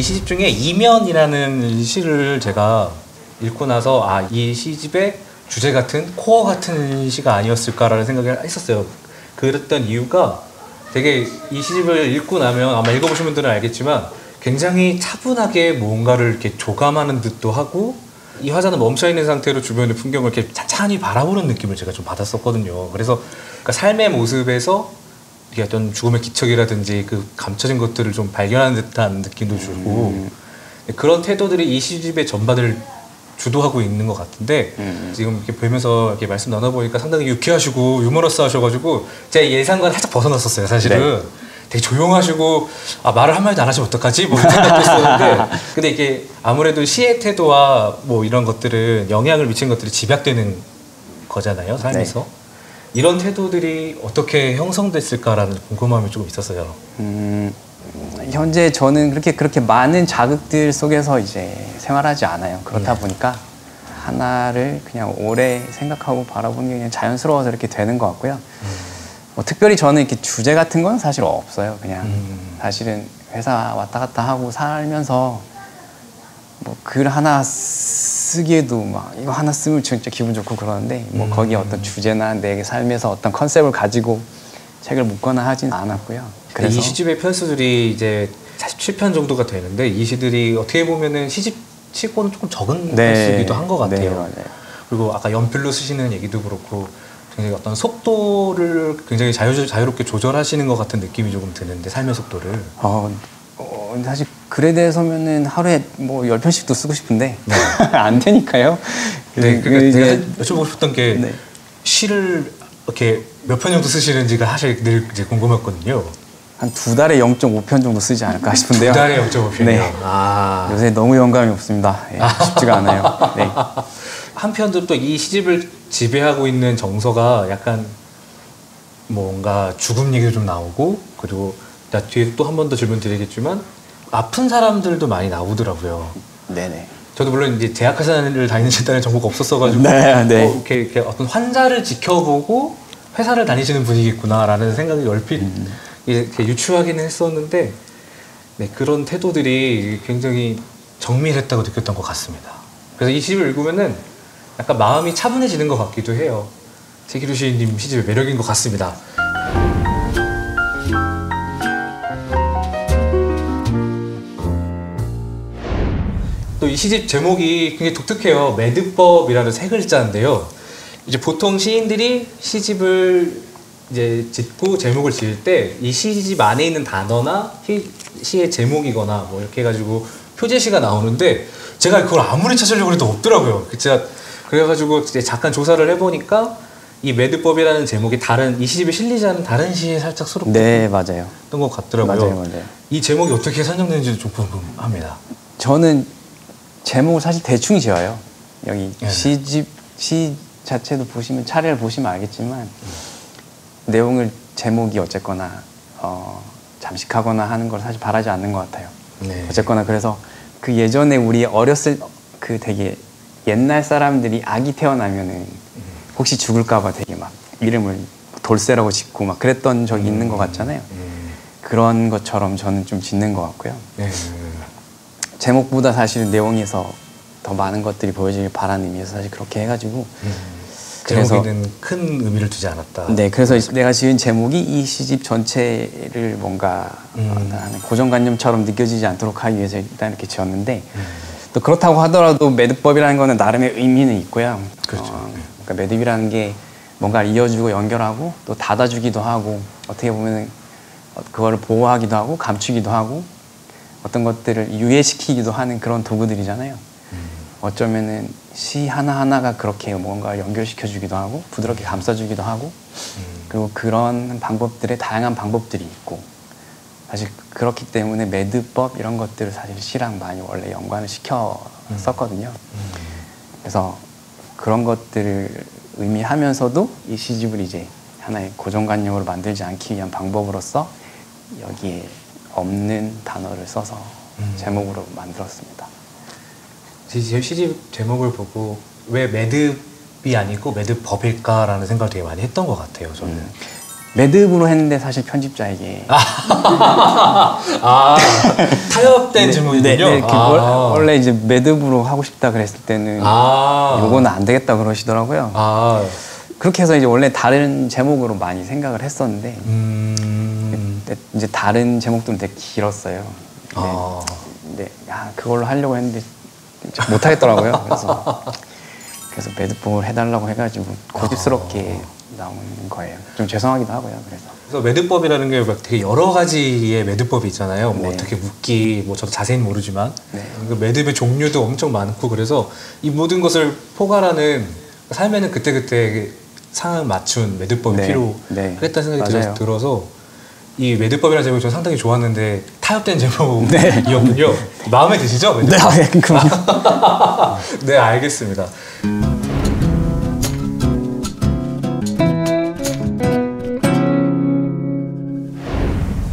이 시집 중에 이면이라는 시를 제가 읽고 나서 아, 이 시집의 주제 같은 코어 같은 시가 아니었을까라는 생각을 했었어요. 그랬던 이유가 되게 이 시집을 읽고 나면 아마 읽어보신 분들은 알겠지만 굉장히 차분하게 뭔가를 이렇게 조감하는 듯도 하고 이 화자는 멈춰있는 상태로 주변의 풍경을 이렇게 찬찬히 바라보는 느낌을 제가 좀 받았었거든요. 그래서 그러니까 삶의 모습에서 이게 어떤 죽음의 기척이라든지 그 감춰진 것들을 좀 발견하는 듯한 느낌도 주고 그런 태도들이 이 시집의 전반을 주도하고 있는 것 같은데 지금 이렇게 보면서 이렇게 말씀 나눠보니까 상당히 유쾌하시고 유머러스 하셔가지고 제 예상과는 살짝 벗어났었어요. 사실은 네. 되게 조용하시고 아, 말을 한마디도 안 하시면 어떡하지? 뭐 이런 생각도 했었는데 근데 이게 아무래도 시의 태도와 뭐 이런 것들은 영향을 미치는 것들이 집약되는 거잖아요. 삶에서. 네. 이런 태도들이 어떻게 형성됐을까라는 궁금함이 조금 있었어요. 현재 저는 그렇게 많은 자극들 속에서 이제 생활하지 않아요. 그렇다 보니까 하나를 그냥 오래 생각하고 바라보는 게 그냥 자연스러워서 이렇게 되는 것 같고요. 뭐 특별히 저는 이렇게 주제 같은 건 사실 없어요. 그냥 사실은 회사 왔다 갔다 하고 살면서 뭐 글 하나 쓰기에도 막 이거 하나 쓰면 진짜 기분 좋고 그러는데 뭐 거기에 어떤 주제나 내 삶에서 어떤 컨셉을 가지고 책을 묻거나 하진 않았고요. 그래서 이 시집의 편수들이 이제 47편 정도가 되는데 이 시들이 어떻게 보면은 시집 치고는 조금 적은 편수기도 한 것 같아요. 네, 맞아요. 그리고 아까 연필로 쓰시는 얘기도 그렇고 굉장히 어떤 속도를 굉장히 자유롭게 조절하시는 것 같은 느낌이 조금 드는데 삶의 속도를. 사실 글에 대해서면은 하루에 뭐 10편씩도 쓰고 싶은데 네. 안 되니까요. 네, 그러니까 제가 여쭤보고 싶었던 게 네. 시를 이렇게 몇 편 정도 쓰시는지가 사실 늘 이제 궁금했거든요. 한 2달에 0.5편 정도 쓰지 않을까 싶은데요. 2달에 0.5편이요? 네. 아. 요새 너무 영감이 없습니다. 네, 쉽지가 않아요. 네. 한편도 또 이 시집을 지배하고 있는 정서가 약간 뭔가 죽음 얘기도 좀 나오고 그리고 뒤에 또 한 번 더 질문 드리겠지만 아픈 사람들도 많이 나오더라고요. 네네. 저도 물론 이제 대학회사를 다니신다는 정보가 없었어가지고 네, 네. 이렇게 어떤 환자를 지켜보고 회사를 다니시는 분이겠구나라는 생각이 얼핏 이렇게 유추하기는 했었는데 네, 그런 태도들이 굉장히 정밀했다고 느꼈던 것 같습니다. 그래서 이 시집을 읽으면은 약간 마음이 차분해지는 것 같기도 해요. 최기루 시인님 시집의 매력인 것 같습니다. 또 이 시집 제목이 굉장히 독특해요. 매듭법이라는 세 글자인데요. 이제 보통 시인들이 시집을 이제 짓고 제목을 지을 때 이 시집 안에 있는 단어나 시의 제목이거나 뭐 이렇게 해가지고 표제시가 나오는데 제가 그걸 아무리 찾으려고 해도 없더라고요. 제가 그래가지고 이제 잠깐 조사를 해보니까 이 매듭법이라는 제목이 이 시집에 실리지 않은 다른 시에 살짝 수록된 네, 맞아요. 것 같더라고요. 맞아요. 이 제목이 어떻게 선정되는지 좀 궁금합니다. 저는 제목을 사실 대충 지어요. 여기 시 자체도 보시면 차례를 보시면 알겠지만 내용을 제목이 어쨌거나 잠식하거나 하는 걸 사실 바라지 않는 것 같아요. 네. 어쨌거나 그래서 그 예전에 우리 어렸을 그 되게 옛날 사람들이 아기 태어나면은 혹시 죽을까봐 되게 막 이름을 돌쇠라고 짓고 막 그랬던 적이 있는 것 같잖아요. 그런 것처럼 저는 좀 짓는 것 같고요. 제목보다 사실 내용에서 더 많은 것들이 보여지길 바라는 의미에서 사실 그렇게 해가지고 제목에는 큰 의미를 두지 않았다. 네, 그래서 내가 지은 제목이 이 시집 전체를 뭔가 고정관념처럼 느껴지지 않도록 하기 위해서 일단 이렇게 지었는데 또 그렇다고 하더라도 매듭법이라는 거는 나름의 의미는 있고요. 그렇죠. 그러니까 매듭이라는 게 뭔가 이어주고 연결하고 또 닫아주기도 하고 어떻게 보면 그거를 보호하기도 하고 감추기도 하고 어떤 것들을 유예시키기도 하는 그런 도구들이잖아요. 어쩌면은 시 하나하나가 그렇게 뭔가 연결시켜주기도 하고 부드럽게 감싸주기도 하고 그리고 그런 방법들의 다양한 방법들이 있고 사실 그렇기 때문에 매듭법 이런 것들을 사실 시랑 많이 원래 연관을 시켰었거든요. 그래서 그런 것들을 의미하면서도 이 시집을 이제 하나의 고정관념으로 만들지 않기 위한 방법으로서 여기에 없는 단어를 써서 제목으로 만들었습니다. 시집 제목을 보고 왜 매듭이 아니고 매듭법일까라는 생각을 되게 많이 했던 것 같아요. 저는 매듭으로 했는데 사실 편집자에게 타협된 질문이군요. 네, 원래 이제 매듭으로 하고 싶다 그랬을 때는 요거는 안 되겠다 그러시더라고요. 그렇게 해서 이제 원래 다른 제목으로 많이 생각을 했었는데 이제 다른 제목들은 되게 길었어요. 근데 그걸로 하려고 했는데 못 하겠더라고요. 그래서 매듭법을 해달라고 해가지고 고집스럽게 나온 거예요. 좀 죄송하기도 하고요. 그래서 매듭법이라는 게 되게 여러 가지의 매듭법이 있잖아요. 뭐 네. 어떻게 묶기, 뭐 저도 자세히는 모르지만 네. 그 매듭의 종류도 엄청 많고 그래서 이 모든 것을 포괄하는 삶에는 그때그때 상황 맞춘 매듭법이 네. 필요했다는 생각이 맞아요. 들어서 이 매듭법이라는 제목이 저는 상당히 좋았는데 타협된 제목이었군요. 네. 마음에 드시죠? 매듭법? 네, 그럼요. 네, 알겠습니다.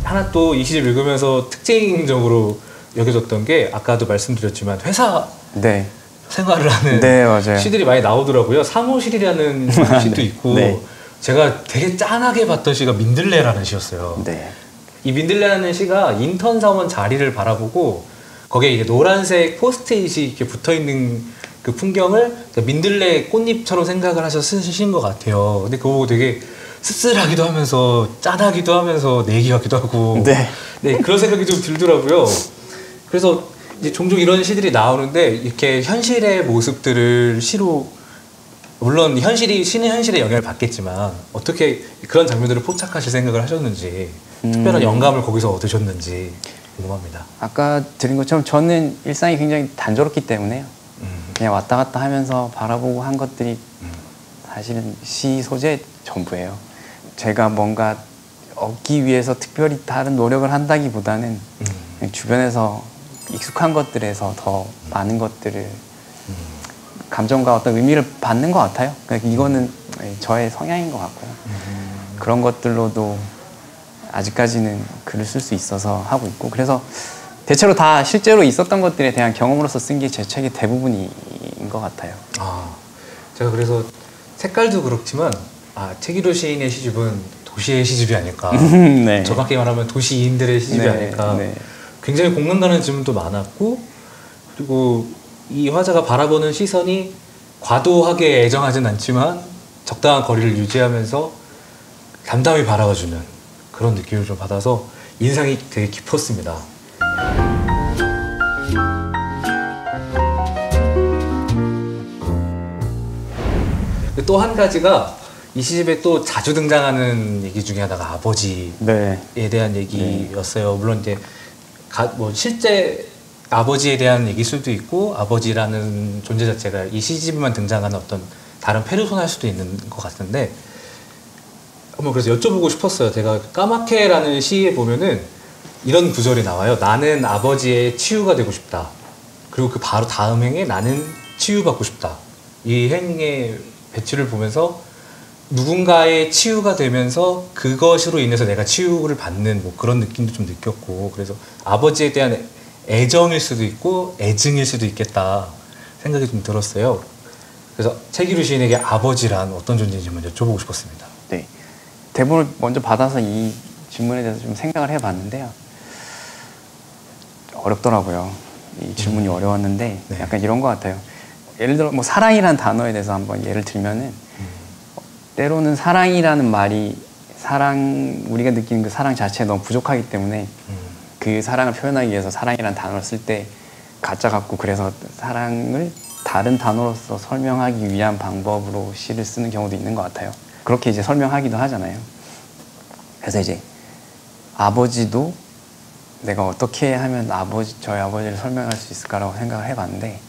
하나 또 이 시집 읽으면서 특징적으로 여겨졌던 게 아까도 말씀드렸지만 회사 네. 생활을 하는 네, 맞아요. 시들이 많이 나오더라고요. 사무실이라는 시도 있고 네. 제가 되게 짠하게 봤던 시가 민들레라는 시였어요. 네. 이 민들레라는 시가 인턴 사원 자리를 바라보고 거기에 이제 노란색 포스트잇이 이렇게 붙어 있는 그 풍경을 민들레 꽃잎처럼 생각을 하셔서 쓰신 것 같아요. 근데 그거 보고 되게 씁쓸하기도 하면서 짠하기도 하면서 내기 같기도 하고 네. 그런 생각이 좀 들더라고요. 그래서 이제 종종 이런 시들이 나오는데 이렇게 현실의 모습들을 시로 물론 시는 현실에 영향을 받겠지만 어떻게 그런 장면들을 포착하실 생각을 하셨는지 특별한 영감을 거기서 얻으셨는지 궁금합니다. 아까 드린 것처럼 저는 일상이 굉장히 단조롭기 때문에요. 그냥 왔다 갔다 하면서 바라보고 한 것들이 사실은 시 소재 전부예요. 제가 뭔가 얻기 위해서 특별히 다른 노력을 한다기보다는 그냥 주변에서 익숙한 것들에서 더 많은 것들을 감정과 어떤 의미를 받는 것 같아요. 그러니까 이거는 저의 성향인 것 같고요. 그런 것들로도 아직까지는 글을 쓸 수 있어서 하고 있고 그래서 대체로 다 실제로 있었던 것들에 대한 경험으로서 쓴 게 제 책의 대부분인 것 같아요. 제가 그래서 색깔도 그렇지만 책이루 시인의 시집은 도시의 시집이 아닐까. 네. 정확히 말하면 도시인들의 시집이 네, 아닐까. 네. 굉장히 공감 가는 질문도 많았고 그리고 이 화자가 바라보는 시선이 과도하게 애정하진 않지만 적당한 거리를 유지하면서 담담히 바라봐주는 그런 느낌을 좀 받아서 인상이 되게 깊었습니다. 또 한 가지가 이 시집에 또 자주 등장하는 얘기 중에 하나가 아버지에 네. 대한 얘기였어요. 물론 이제 뭐 실제 아버지에 대한 얘기일 수도 있고 아버지라는 존재 자체가 이 시집에만 등장하는 어떤 다른 페르소나일 수도 있는 것 같은데 한번 그래서 여쭤보고 싶었어요. 제가 까마케라는 시에 보면은 이런 구절이 나와요. 나는 아버지의 치유가 되고 싶다. 그리고 그 바로 다음 행에 나는 치유받고 싶다. 이 행의 배치를 보면서 누군가의 치유가 되면서 그것으로 인해서 내가 치유를 받는 뭐 그런 느낌도 좀 느꼈고 그래서 아버지에 대한 애정일 수도 있고 애증일 수도 있겠다 생각이 좀 들었어요. 그래서 책이루 시인에게 아버지란 어떤 존재인지 먼저 여쭤보고 싶었습니다. 네. 대본을 먼저 받아서 이 질문에 대해서 좀 생각을 해봤는데요. 어렵더라고요. 이 질문이 어려웠는데 네. 약간 이런 것 같아요. 예를 들어 뭐 사랑이라는 단어에 대해서 한번 예를 들면은 때로는 사랑이라는 말이 우리가 느끼는 그 사랑 자체에 너무 부족하기 때문에 그 사랑을 표현하기 위해서 사랑이라는 단어를 쓸 때 가짜 같고 그래서 사랑을 다른 단어로서 설명하기 위한 방법으로 시를 쓰는 경우도 있는 것 같아요. 그렇게 이제 설명하기도 하잖아요. 그래서 이제 아버지도 내가 어떻게 하면 저희 아버지를 설명할 수 있을까라고 생각을 해봤는데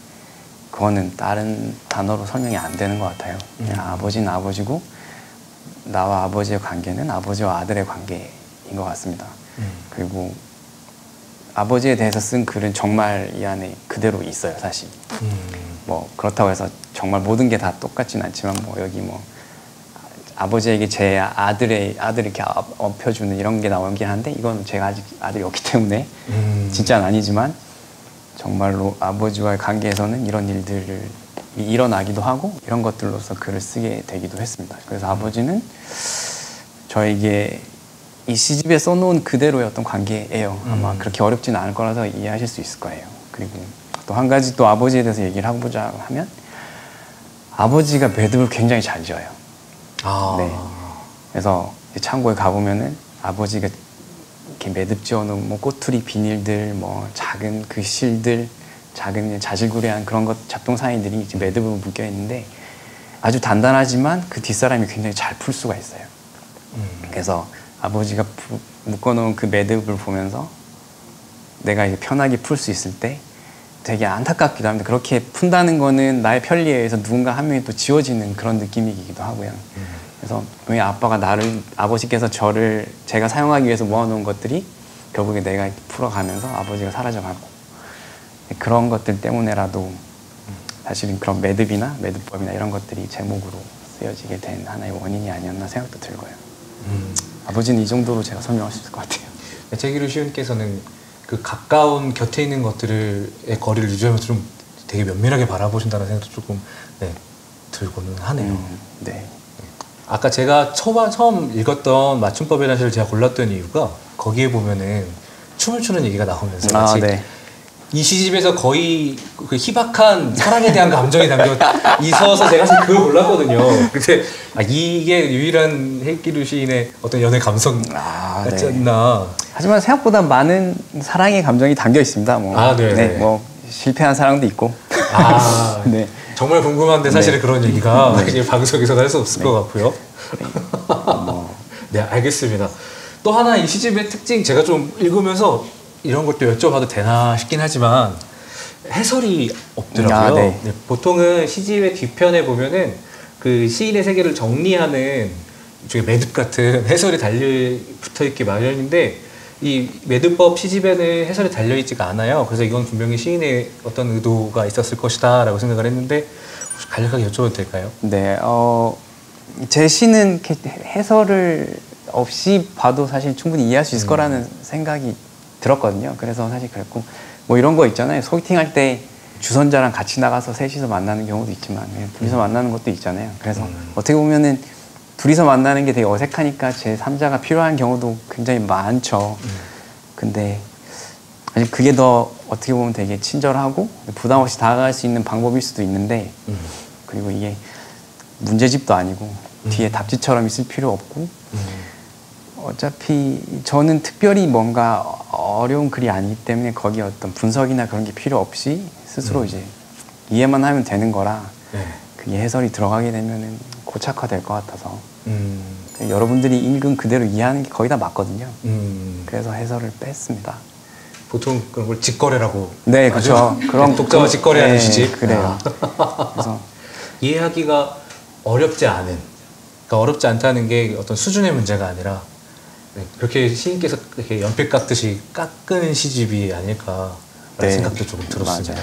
그거는 다른 단어로 설명이 안 되는 것 같아요. 그냥 아버지는 아버지고 나와 아버지의 관계는 아버지와 아들의 관계인 것 같습니다. 그리고 아버지에 대해서 쓴 글은 정말 이 안에 그대로 있어요, 사실. 뭐 그렇다고 해서 정말 모든 게 다 똑같진 않지만 뭐 여기 뭐 아버지에게 제 아들을 이렇게 엎혀주는 이런 게 나오긴 한데 이건 제가 아직 아들이 없기 때문에 진짜는 아니지만 정말로 아버지와의 관계에서는 이런 일들이 일어나기도 하고 이런 것들로서 글을 쓰게 되기도 했습니다. 그래서 아버지는 저에게 이 시집에 써놓은 그대로의 어떤 관계예요. 아마 그렇게 어렵지는 않을 거라서 이해하실 수 있을 거예요. 그리고 또 한 가지 또 아버지에 대해서 얘기를 해보자 하면 아버지가 매듭을 굉장히 잘 지어요. 네. 그래서 창고에 가보면은 아버지가 이렇게 매듭 지어놓은 뭐 꼬투리 비닐들, 뭐 작은 그 실들, 작은 자질구레한 그런 것 잡동사니들이 이제 매듭으로 묶여 있는데 아주 단단하지만 그 뒷사람이 굉장히 잘 풀 수가 있어요. 그래서 아버지가 묶어놓은 그 매듭을 보면서 내가 이제 편하게 풀 수 있을 때 되게 안타깝기도 합니다. 그렇게 푼다는 거는 나의 편리에 의해서 누군가 한 명이 또 지워지는 그런 느낌이기도 하고요. 그래서 왜 아버지께서 제가 사용하기 위해서 모아놓은 것들이 결국에 내가 풀어가면서 아버지가 사라져가고 그런 것들 때문에라도 사실은 그런 매듭이나 매듭법이나 이런 것들이 제목으로 쓰여지게 된 하나의 원인이 아니었나 생각도 들고요. 아버지는 이 정도로 제가 설명할 수 있을 것 같아요. 최기루 시인께서는 그 가까운 곁에 있는 것들의 거리를 유지하면서 좀 되게 면밀하게 바라보신다는 생각도 조금 들고는 하네요. 네. 아까 제가 처음 읽었던 맞춤법이라는 시를 제가 골랐던 이유가 거기에 보면은 춤을 추는 얘기가 나오면서 마치 네. 이 시집에서 거의 그 희박한 사랑에 대한 감정이 담겨 있어서 제가 사실 그걸 골랐거든요. 근데 이게 유일한 최기루 시인의 어떤 연애 감성 같지 않나. 하지만 생각보다 많은 사랑의 감정이 담겨 있습니다. 뭐 실패한 사랑도 있고. 네. 정말 궁금한데 사실은 그런 얘기가 이제 방송에서는 할 수 없을 것 같고요. 네, 알겠습니다. 또 하나 이 시집의 특징 제가 좀 읽으면서 이런 것도 여쭤봐도 되나 싶긴 하지만 해설이 없더라고요. 네, 보통은 시집의 뒤편에 보면은 그 시인의 세계를 정리하는 일종의 매듭 같은 해설이 붙어 있기 마련인데 이 매듭법 시집에는 해설이 달려있지가 않아요. 그래서 이건 분명히 시인의 어떤 의도가 있었을 것이다 라고 생각을 했는데 혹시 간략하게 여쭤봐도 될까요? 네, 제 시는 해설을 없이 봐도 사실 충분히 이해할 수 있을 거라는 생각이 들었거든요. 그래서 사실 그랬고 뭐 이런 거 있잖아요. 소개팅할 때 주선자랑 같이 나가서 셋이서 만나는 경우도 있지만 둘이서 만나는 것도 있잖아요. 그래서 어떻게 보면은 둘이서 만나는 게 되게 어색하니까 제3자가 필요한 경우도 굉장히 많죠. 근데 아니 그게 더 어떻게 보면 되게 친절하고 부담 없이 다가갈 수 있는 방법일 수도 있는데 그리고 이게 문제집도 아니고 뒤에 답지처럼 있을 필요 없고 어차피 저는 특별히 뭔가 어려운 글이 아니기 때문에 거기에 어떤 분석이나 그런 게 필요 없이 스스로 이제 이해만 하면 되는 거라 그게 해설이 들어가게 되면은 고착화될 것 같아서 여러분들이 읽은 그대로 이해하는 게 거의 다 맞거든요. 그래서 해설을 뺐습니다. 보통 그런 걸 직거래라고. 네, 그렇죠. 그런 독자와 직거래하는 시집. 그래요. 그래서 이해하기가 어렵지 않은, 그러니까 어렵지 않다는 게 어떤 수준의 문제가 아니라 그렇게 시인께서 이렇게 연필 깎듯이 깎은 시집이 아닐까라는 생각도 조금 들었습니다.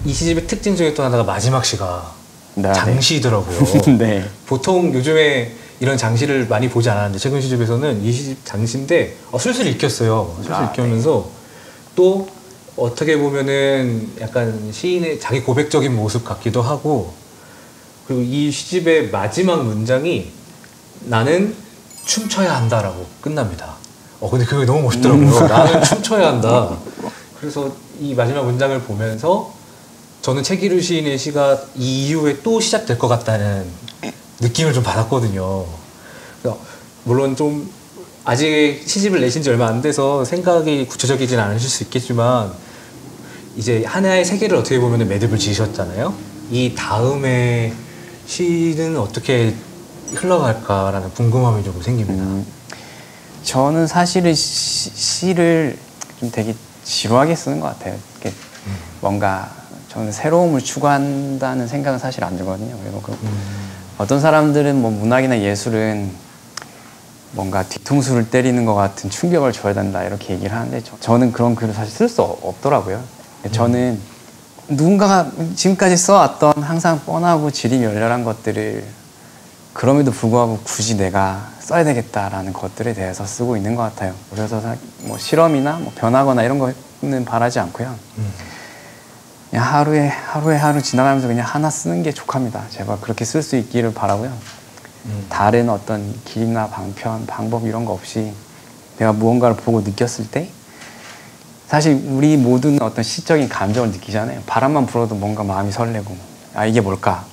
이 시집의 특징 중에 또 하나가 마지막 시가 장시더라고요. 네. 보통 요즘에 이런 장시를 많이 보지 않았는데 최근 시집에서는 이 시집 장시인데 슬슬 읽혔어요. 슬슬 읽히면서 또 어떻게 보면은 약간 시인의 자기 고백적인 모습 같기도 하고 그리고 이 시집의 마지막 문장이 나는 춤춰야 한다라고 끝납니다. 근데 그게 너무 멋있더라고요. 나는 춤춰야 한다. 그래서 이 마지막 문장을 보면서 저는 최기루 시인의 시가 이 이후에 또 시작될 것 같다는 느낌을 좀 받았거든요. 물론 좀 아직 시집을 내신 지 얼마 안 돼서 생각이 구체적이진 않으실 수 있겠지만 이제 하나의 세계를 어떻게 보면 매듭을 지으셨잖아요. 이 다음에 시는 어떻게 흘러갈까라는 궁금함이 좀 생깁니다. 저는 사실은 시를 좀 되게 지루하게 쓰는 것 같아요. 뭔가 저는 새로움을 추구한다는 생각은 사실 안 들거든요. 그리고 어떤 사람들은 뭐 문학이나 예술은 뭔가 뒤통수를 때리는 것 같은 충격을 줘야 된다 이렇게 얘기를 하는데 저는 그런 글을 사실 쓸 수 없더라고요. 저는 누군가가 지금까지 써왔던 항상 뻔하고 질이 열렬한 것들을 그럼에도 불구하고 굳이 내가 써야 되겠다라는 것들에 대해서 쓰고 있는 것 같아요. 그래서 뭐 실험이나 뭐 변하거나 이런 거는 바라지 않고요. 그냥 하루 지나가면서 그냥 하나 쓰는 게 족합니다. 제발 그렇게 쓸 수 있기를 바라고요. 다른 어떤 길이나 방법 이런 거 없이 내가 무언가를 보고 느꼈을 때 사실 우리 모두는 어떤 시적인 감정을 느끼잖아요. 바람만 불어도 뭔가 마음이 설레고 아 이게 뭘까?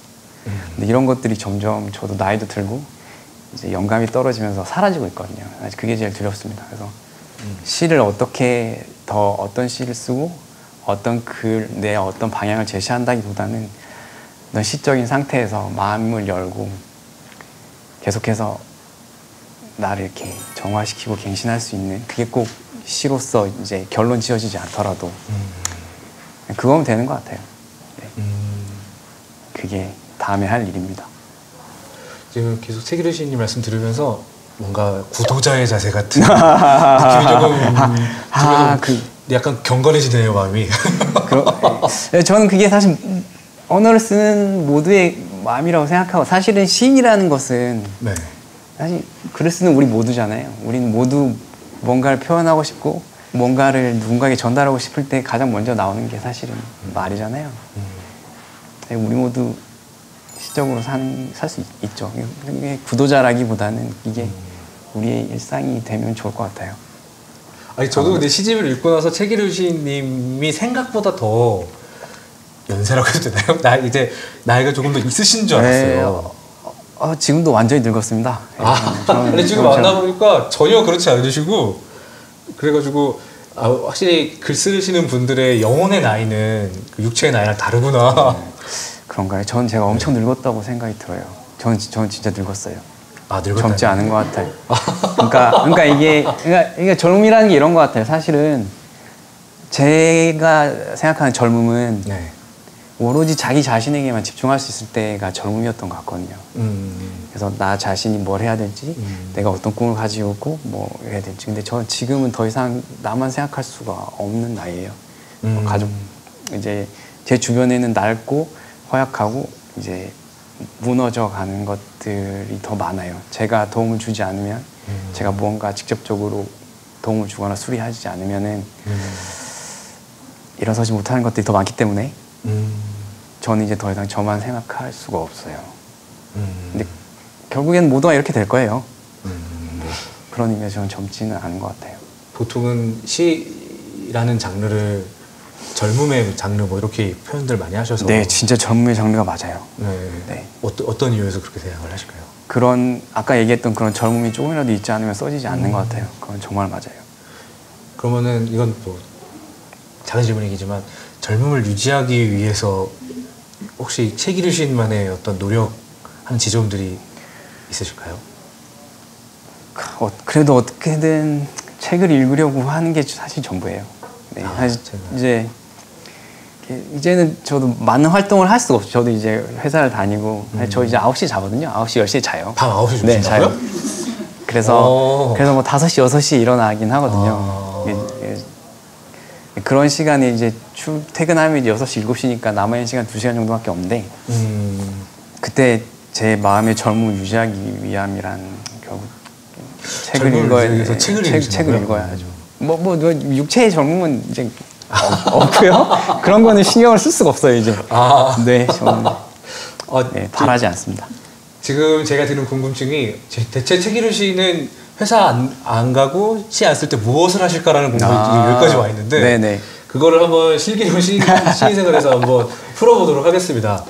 근데 이런 것들이 점점 저도 나이도 들고 이제 영감이 떨어지면서 사라지고 있거든요. 그게 제일 두렵습니다. 그래서 시를 어떻게 더 어떤 시를 쓰고 어떤 글, 내 어떤 방향을 제시한다기보다는 어떤 시적인 상태에서 마음을 열고 계속해서 나를 이렇게 정화시키고 갱신할 수 있는 그게 꼭 시로서 이제 결론 지어지지 않더라도 그거면 되는 것 같아요. 네. 그게 다음에 할 일입니다. 지금 계속 책 읽으시는 말씀 들으면서 뭔가 구도자의 자세 같은 느낌이 조금 들면서 약간 경건해지네요 마음이. 저는 그게 사실 언어를 쓰는 모두의 마음이라고 생각하고 사실은 시인이라는 것은 네. 사실 글을 쓰는 우리 모두잖아요. 우리는 모두 뭔가를 표현하고 싶고 뭔가를 누군가에게 전달하고 싶을 때 가장 먼저 나오는 게 사실은 말이잖아요. 우리 모두 시적으로 살 수 있죠. 구도자라기보다는 이게 우리의 일상이 되면 좋을 것 같아요. 아니 저도 근데 시집을 읽고 나서 책이르신 님이 생각보다 더 연세라고 해도 되나요? 이제 나이가 조금 더 있으신 줄 알았어요. 지금도 완전히 늙었습니다. 근데 지금 만나보니까 전혀 그렇지 않으시고 그래가지고 확실히 글 쓰시는 분들의 영혼의 나이는 그 육체의 나이랑 다르구나. 그런가요? 전 제가 엄청 늙었다고 생각이 들어요. 저는 진짜 늙었어요. 젊지 않은 것 같아요. 그러니까 이게 젊음이라는 게 이런 것 같아요. 사실은 제가 생각하는 젊음은 네. 오로지 자기 자신에게만 집중할 수 있을 때가 젊음이었던 것 같거든요. 그래서 나 자신이 뭘 해야 될지, 내가 어떤 꿈을 가지고 있고 뭐 해야 될지. 근데 저는 지금은 더 이상 나만 생각할 수가 없는 나이예요. 가족 이제 제 주변에는 낡고 허약하고 이제 무너져 가는 것들이 더 많아요. 제가 도움을 주지 않으면, 제가 무언가 직접적으로 도움을 주거나 수리하지 않으면은 일어서지 못하는 것들이 더 많기 때문에 저는 이제 더 이상 저만 생각할 수가 없어요. 근데 결국엔 모두가 이렇게 될 거예요. 그런 의미에서 저는 젊지는 않은 것 같아요. 보통은 시라는 장르를 젊음의 장르 뭐 이렇게 표현들 많이 하셔서 네, 진짜 젊음의 장르가 맞아요. 네. 어떤 이유에서 그렇게 생각을 하실까요? 그런 아까 얘기했던 그런 젊음이 조금이라도 있지 않으면 써지지 않는 것 같아요. 그건 정말 맞아요. 그러면은 이건 뭐 작은 질문이겠지만 젊음을 유지하기 위해서 혹시 책 읽으신 만의 어떤 노력하는 지점들이 있으실까요? 그래도 어떻게든 책을 읽으려고 하는 게 사실 전부예요. 네, 사실 이제는 저도 많은 활동을 할 수가 없어요. 저도 이제 회사를 다니고 저 이제 9시에 자거든요. 9시, 10시에 자요. 밤 9시에 주무신다고요? 네, 자요. 그래서 뭐 5시, 6시에 일어나긴 하거든요. 그런 시간에 이제 퇴근하면 이제 6시, 7시니까 남아있는 시간 2시간 정도밖에 없는데 그때 제 마음의 젊음을 유지하기 위함이란 결국 책을 읽어야 책을 읽어야죠. 뭐 육체의 젊음은 이제 없고요. 그런 거는 신경을 쓸 수가 없어요 이제. 네, 저는 네, 바라지 않습니다. 지금 제가 드는 궁금증이 대체 책 읽으시는 회사 안 가고 시 안 쓸 때 무엇을 하실까라는 궁금증이 여기까지 와 있는데 네네. 그거를 한번 실기로 시인 생활에서 한번 풀어보도록 하겠습니다.